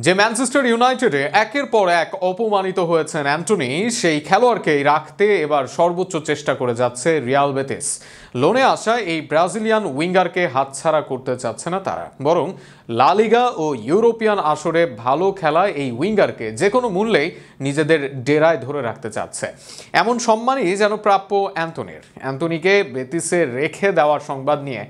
যে ম্যানচেস্টার ইউনাইটেডে একের পর এক অপমানিত হয়েছেন অ্যান্টনি, সেই খেলোয়াড়কেই রাখতে এবার সর্বোচ্চ চেষ্টা করে যাচ্ছে রিয়াল বেটিস। লোনে আসা এই ব্রাজিলিয়ান উইঙ্গারকে হাতছাড়া করতে চাচ্ছে না তারা, বরং লা লিগা ও ইউরোপিয়ান আসরে ভালো খেলায় এই উইঙ্গারকে যে কোনো মূল্যেই নিজেদের ডেরায় ধরে রাখতে চাচ্ছে। এমন সম্মানই যেন প্রাপ্য অ্যান্টনির। অ্যান্টনিকে বেতিসে রেখে দেওয়ার সংবাদ নিয়ে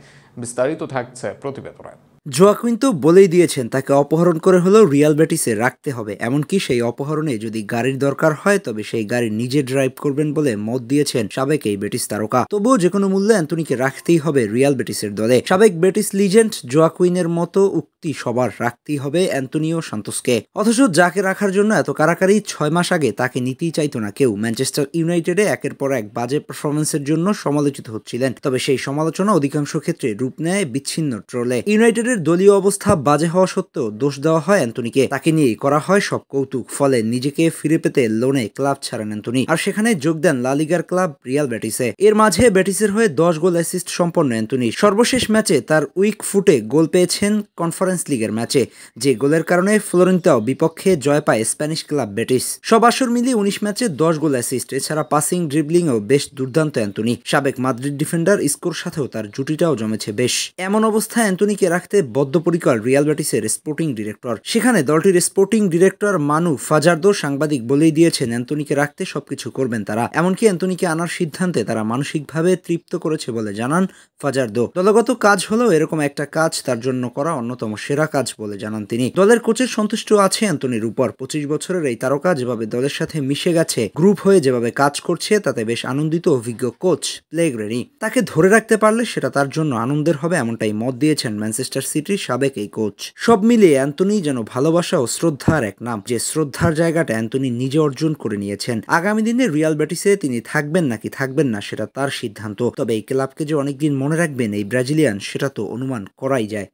বিস্তারিত থাকছে প্রতিবেদনে। জোয়াকুইন তো বলেই দিয়েছেন তাকে অপহরণ করে হলেও রিয়াল বেটিসে রাখতে হবে। এমনকি সেই অপহরণে যদি গাড়ির দরকার হয় তবে সেই গাড়ি নিজে ড্রাইভ করবেন বলে মত দিয়েছেন সাবেক এই বেটিস তারকা। তবুও যে কোনো মূল্যে অ্যান্টনিকে রাখতেই হবে রিয়াল বেটিসের দলে। সাবেক বেটিস লিজেন্ড জোয়াকুইনের মতো উক্তি সবার, রাখতেই হবে অ্যান্টনিও সান্তোসকে। অথচ যাকে রাখার জন্য এত কারাকারি 6 মাস আগে তাকে নিতেই চাইতো না কেউ। ম্যানচেস্টার ইউনাইটেডে একের পর এক বাজে পারফরমেন্সের জন্য সমালোচিত হচ্ছিলেন, তবে সেই সমালোচনা অধিকাংশ ক্ষেত্রে রূপ নেয় বিচ্ছিন্ন ট্রোলে। ইউনাইটেডের দলীয় অবস্থা বাজে হওয়া সত্ত্বেও দোষ দেওয়া হয় অ্যান্টনিকে, তাকে নিয়েই করা হয় সব কৌতুক। ফলে নিজেকে ফিরে পেতে লোনে ক্লাব ছাড়েন অ্যান্টনি, আর সেখানে যোগ দেন লা লিগার ক্লাব রিয়াল বেটিসে। এর মাঝে বেটিসের হয়ে 10 গোল অ্যাসিস্ট সম্পন্ন অ্যান্টনি সর্বশেষ ম্যাচে তার উইক ফুটে গোল পেয়েছেন কনফারেন্স লিগের ম্যাচে, যে গোলের কারণে ফ্লোরেন্তাও বিপক্ষে জয় পায় স্প্যানিশ ক্লাব বেটিস। সব আসর মিলিয়ে 19 ম্যাচে 10 গোল অ্যাসিস্ট, এছাড়া পাসিং ড্রিবলিংও বেশ দুর্দান্ত অ্যান্টনি। সাবেক মাদ্রিদ ডিফেন্ডার স্কোর সাথেও তার জুটিটাও জমেছে বেশ। এমন অবস্থায় অ্যান্টনিকে রাখতে বদ্ধপরিকর রিয়াল বেটিসের স্পোর্টিং ডিরেক্টর। সেখানে দলটির স্পোর্টিং ডিরেক্টর মানু ফাজার্দো সাংবাদিক বলেই দিয়েছেন অ্যান্টনিকে রাখতে সবকিছু করবেন তারা। এমনকি অ্যান্টনিকে আনার সিদ্ধান্তে তারা মানসিকভাবে তৃপ্ত করেছে বলে জানান ফাজার্দো। দলগত কাজ হলেও এরকম একটা কাজ তার জন্য করা অন্যতম সেরা কাজ বলে জানান তিনি। দলের কোচের সন্তুষ্ট আছে অ্যান্টনির উপর। 25 বছরের এই তারকা যেভাবে দলের সাথে মিশে গেছে, গ্রুপ হয়ে যেভাবে কাজ করছে, তাতে বেশ আনন্দিত অভিজ্ঞ কোচ প্লেগ্রেনি। তাকে ধরে রাখতে পারলে সেটা তার জন্য আনন্দের হবে, এমনটাই মত দিয়েছেন ম্যানচেস্টার সিটির সাবেক এই কোচ। সব মিলিয়ে অ্যান্টনি যেন ভালোবাসা ও শ্রদ্ধার এক নাম, যে শ্রদ্ধার জায়গাটা অ্যান্টনি নিজে অর্জন করে নিয়েছেন। আগামী দিনে রিয়াল বেটিসে তিনি থাকবেন নাকি থাকবেন না সেটা তার সিদ্ধান্ত, তবে এই ক্লাবকে যে অনেকদিন মনে রাখবেন এই ব্রাজিলিয়ান, সেটা তো অনুমান করাই যায়।